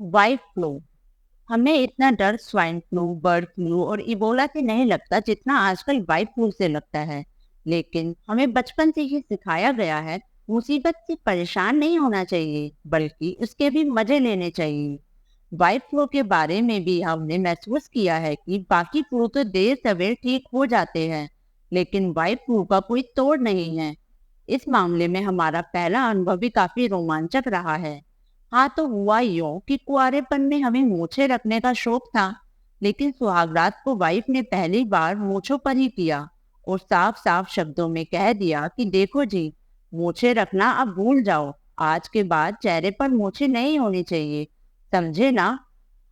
Wide flu. हमें इतना डर स्वाइन फ्लू, बर्ड फ्लू और इबोला से नहीं लगता जितना आजकल वाइड फ्लू से लगता है। लेकिन हमें बचपन से ही सिखाया गया है, मुसीबत से परेशान नहीं होना चाहिए बल्कि उसके भी मजे लेने चाहिए। वाइड फ्लू के बारे में भी हमने महसूस किया है कि बाकी फ्लू तो देर सवेर ठीक हो जाते हैं, लेकिन वाइड फ्लू का कोई तोड़ नहीं है। इस मामले में हमारा पहला अनुभव भी काफी रोमांचक रहा है। हाँ, तो हुआ यूं कि कुंवारेपन में हमें मूछें रखने का शौक था, लेकिन सुहागरात को वाइफ ने पहली बार मूछों पर ही किया और साफ साफ शब्दों में कह दिया कि देखो जी, मूछें रखना अब भूल जाओ। आज के बाद चेहरे पर मूछें नहीं होनी चाहिए, समझे ना।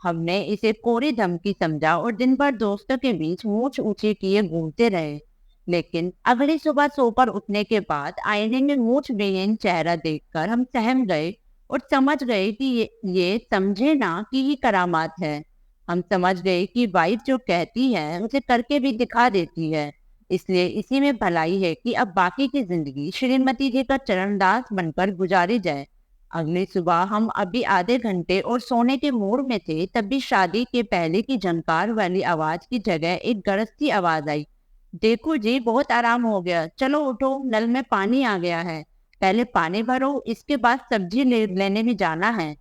हमने इसे कोरी धमकी समझा और दिन भर दोस्तों के बीच मूछ ऊंची किए घूमते रहे। लेकिन अगली सुबह सोकर उठने के बाद आईने में मूछ विहीन चेहरा देखकर हम सहम गए और समझ गए कि ये समझे ना कि ये करामात है। हम समझ गए कि वाइफ जो कहती है उसे करके भी दिखा देती है। इसलिए इसी में भलाई है कि अब बाकी की जिंदगी श्रीमती जी का चरणदास बनकर गुजारी जाए। अगली सुबह हम अभी आधे घंटे और सोने के मूड में थे, तभी शादी के पहले की झनकार वाली आवाज की जगह एक गरजती आवाज आई। देखो जी, बहुत आराम हो गया, चलो उठो, नल में पानी आ गया है। पहले पानी भरो, इसके बाद सब्जी लेने भी जाना है।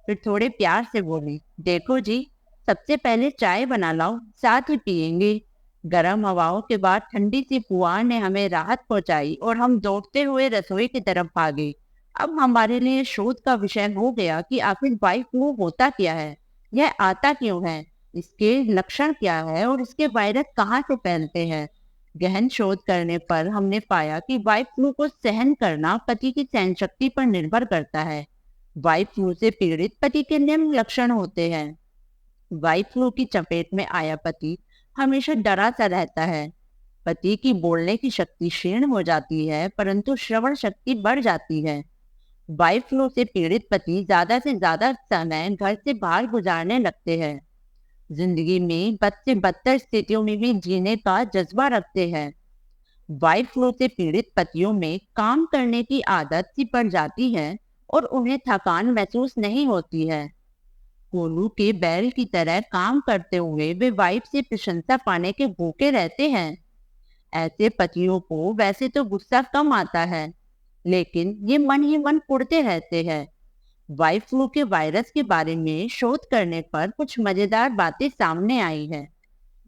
फिर थोड़े प्यार से बोली, देखो जी, सबसे पहले चाय बना लाओ, साथ ही पियेंगे। गर्म हवाओं के बाद ठंडी सी फुहार ने हमें राहत पहुंचाई और हम दौड़ते हुए रसोई की तरफ भागे। अब हमारे लिए शोध का विषय हो गया कि आखिर वाइफ फ्लू होता क्या है, यह आता क्यों है, इसके लक्षण क्या है और इसके वायरस कहाँ से फैलते हैं। गहन शोध करने पर हमने पाया कि वाइफ फ्लू को सहन करना पति की सहन शक्ति पर निर्भर करता है। वाइफ फ्लू से पीड़ित पति के निम्न लक्षण होते हैं। वाइफ फ्लू की चपेट में आया पति हमेशा डरा सा रहता है। पति की बोलने की शक्ति क्षीण हो जाती है, परंतु श्रवण शक्ति बढ़ जाती है। वाइफ फ्लू से पीड़ित पति ज्यादा से ज्यादा समय घर से बाहर गुजारने लगते हैं। जिंदगी में बद से बदतर स्थितियों में भी जीने का जज्बा रखते हैं। वाइड फ्लू से पीड़ित पतियों में काम करने की आदत सी पड़ जाती है और उन्हें थकान महसूस नहीं होती है। कोलू के बैल की तरह काम करते हुए वे वाइफ से प्रशंसा पाने के भूखे रहते हैं। ऐसे पतियों को वैसे तो गुस्सा कम आता है, लेकिन ये मन ही मन कुढ़ते रहते हैं। वाइड फ्लू के वायरस के बारे में शोध करने पर कुछ मजेदार बातें सामने आई है।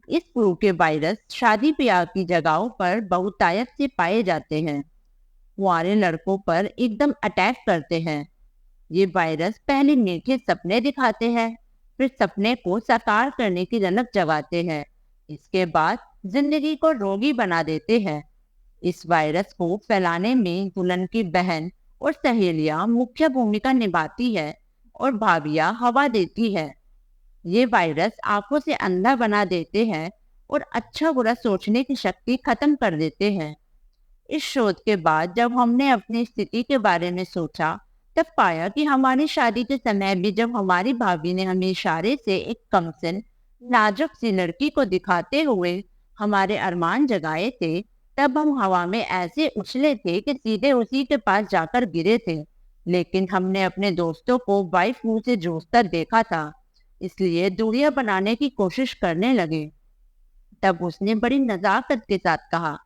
इस फ्लू के वायरस शादी ब्याह की जगहों पर बहुतायत से पाए जाते हैं। कुंवारे लड़कों पर एकदम अटैक करते हैं। ये वायरस पहले मीठे सपने दिखाते हैं, फिर सपने को साकार करने की रनक जगाते हैं। इसके बाद जिंदगी को रोगी बना देते हैं। इस वायरस को फैलाने में दुल्हन की बहन और सहेलियां मुख्य भूमिका निभाती है और भाभियां हवा देती है। ये वायरस आंखों से अंधा बना देते हैं और अच्छा बुरा सोचने की शक्ति खत्म कर देते हैं। इस शोध के बाद जब हमने अपनी स्थिति के बारे में सोचा, तब पाया कि हमारी शादी के समय भी जब हमारी भाभी ने हमें इशारे से एक कमसिन नाजुक सी लड़की को दिखाते हुए हमारे अरमान जगाए थे, तब हम हवा में ऐसे उछले थे कि सीधे उसी के पास जाकर गिरे थे। लेकिन हमने अपने दोस्तों को वाइफ मुंह से जूझता देखा था, इसलिए दूरियां बनाने की कोशिश करने लगे। तब उसने बड़ी नजाकत के साथ कहा,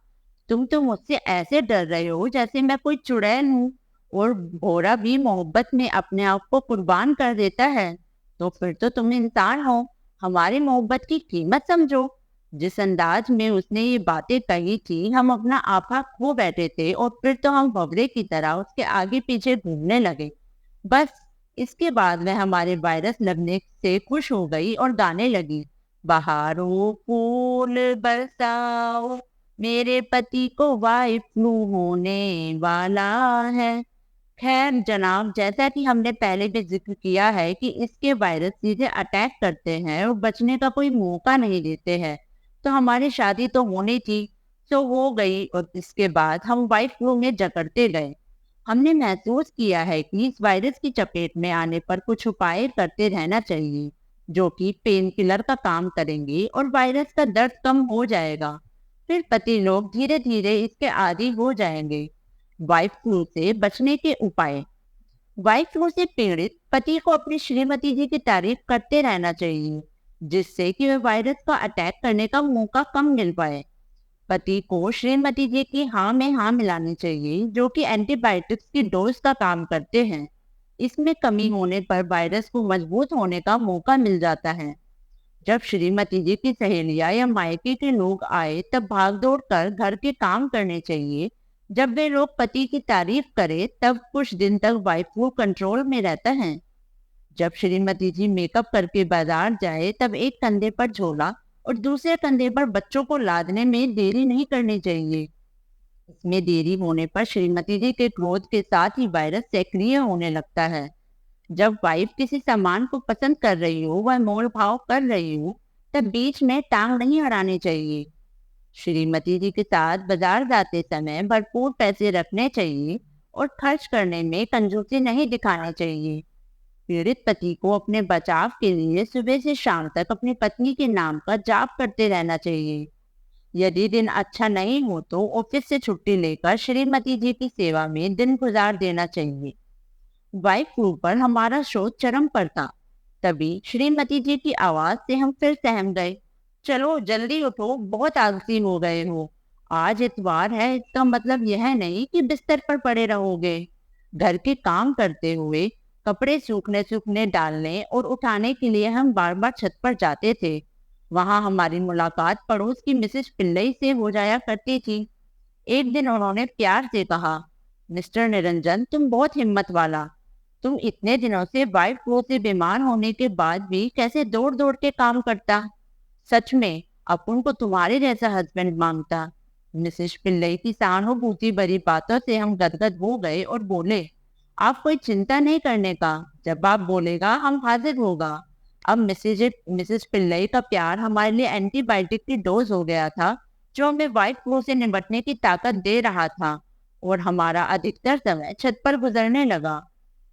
तुम तो मुझसे ऐसे डर रहे हो जैसे मैं कोई चुड़ैल हूँ, और भोरा भी मोहब्बत में अपने आप को कुर्बान कर देता है। तो फिर तो तुम इंसान हो, हमारी मोहब्बत की कीमत समझो। जिस अंदाज में उसने ये बातें कही थी, हम अपना आपा खो बैठे थे और फिर तो हम भवरे की तरह उसके आगे पीछे घूमने लगे। बस इसके बाद वह हमारे वायरस लगने से खुश हो गई और गाने लगी, बहारों फूल बरसाओ, मेरे पति को वाइफ फ्लू होने वाला है। खैर जनाब, जैसा कि हमने पहले भी जिक्र किया है कि इसके वायरस सीधे अटैक करते हैं और बचने का कोई मौका नहीं देते हैं, तो हमारी शादी तो होनी थी, सो हो गई और इसके बाद हम वाइफ फ्लू में जकड़ते गए। हमने महसूस किया है कि इस वायरस की चपेट में आने पर कुछ उपाय करते रहना चाहिए, जो कि पेन किलर का काम करेंगे और वायरस का दर्द कम हो जाएगा। फिर पति लोग धीरे धीरे इसके आदी हो जाएंगे। वाइफ फ्लू से बचने के उपाय। वाइफ फ्लू से पीड़ित पति को अपनी श्रीमती जी की तारीफ करते रहना चाहिए, जिससे कि वह वायरस का अटैक करने का मौका कम मिल पाए। पति को श्रीमती जी की हाँ में हाँ मिलानी चाहिए, जो कि एंटीबायोटिक्स की डोज का काम करते हैं। इसमें कमी होने पर वायरस को मजबूत होने का मौका मिल जाता है। जब श्रीमती जी की सहेलियां या मायके के लोग आए तब भागदौड़ कर घर के काम करने चाहिए। जब वे लोग पति की तारीफ करें तब कुछ दिन तक वाइफ को कंट्रोल में रहता है। जब श्रीमती जी मेकअप करके बाजार जाए तब एक कंधे पर झोला और दूसरे कंधे पर बच्चों को लादने में देरी नहीं करनी चाहिए। इसमें देरी होने पर श्रीमती जी के क्रोध के साथ ही वायरस सक्रिय होने लगता है। जब वाइफ किसी सामान को पसंद कर रही हो, वह मोल भाव कर रही हो, तब बीच में टांग नहीं अड़ानी चाहिए। श्रीमती जी के साथ बाजार जाते समय भरपूर पैसे रखने चाहिए और खर्च करने में कंजूसी नहीं दिखानी चाहिए। पीड़ित पति को अपने बचाव के लिए सुबह से शाम तक अपनी पत्नी के नाम का जाप करते रहना चाहिए। यदि दिन अच्छा नहीं हो तो ऑफिस से छुट्टी लेकर श्रीमती जी की सेवा में दिन गुजार देना चाहिए। वाइफ फ्लू पर हमारा शोध चरम पर था। तभी श्रीमती जी की आवाज से हम फिर सहम गए। चलो जल्दी उठो, बहुत आलसी हो गए हो। आज इतवार है, इसका मतलब यह नहीं कि बिस्तर पर पड़े रहोगे। घर के काम करते हुए कपड़े सूखने सूखने डालने और उठाने के लिए हम बार बार छत पर जाते थे। वहां हमारी मुलाकात पड़ोस की मिसेस पिल्लई से हो जाया करती थी। एक दिन उन्होंने प्यार से कहा, मिस्टर निरंजन, तुम बहुत हिम्मत वाला। तुम इतने दिनों से वाइफ फ्लू से बीमार होने के बाद भी कैसे दौड़ दौड़ के काम करता। सच में अपुन को तुम्हारे जैसा हस्बैंड मांगता। मिसेस पिल्लई की सहानुभूति भरी बातों से हम गदगद हो गए और बोले, आप कोई चिंता नहीं करने का, जब आप बोलेगा हम हाजिर होगा। अब मिसेस पिल्लई का प्यार हमारे लिए एंटीबायोटिक की डोज हो गया था, जो हमें वाइफ फ्लू से निपटने की ताकत दे रहा था, और हमारा अधिकतर समय छत पर गुजरने लगा।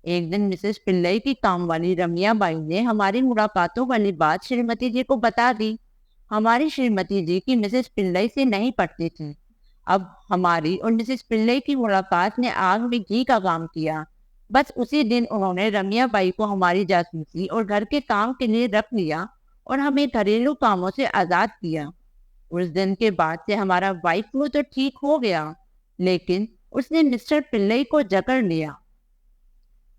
एक दिन मिसेस पिल्लई की काम वाली रमिया बाई ने हमारी मुलाकातों वाली बात श्रीमती जी को बता दी। हमारी श्रीमती जी की मिसेस पिल्लई से नहीं पटती थी। अब हमारी और मिसेस पिल्लई की मुलाकात ने आग में घी का काम किया। बस उसी दिन उन्होंने रमिया बाई को हमारी जासूसी और घर के काम के लिए रख लिया और हमें घरेलू कामों से आजाद किया। उस दिन के बाद से हमारा वाइफ फ्लू तो ठीक हो गया, लेकिन उसने मिस्टर पिल्लई को जकड़ लिया।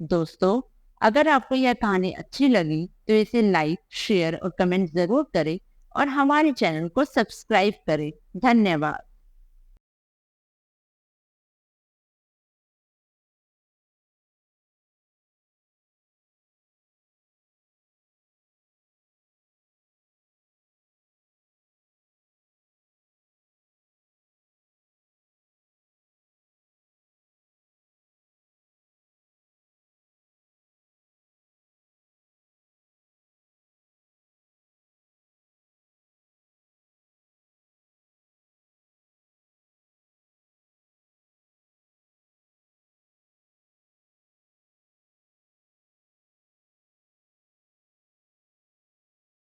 दोस्तों, अगर आपको यह कहानी अच्छी लगी तो इसे लाइक, शेयर और कमेंट जरूर करें और हमारे चैनल को सब्सक्राइब करें। धन्यवाद।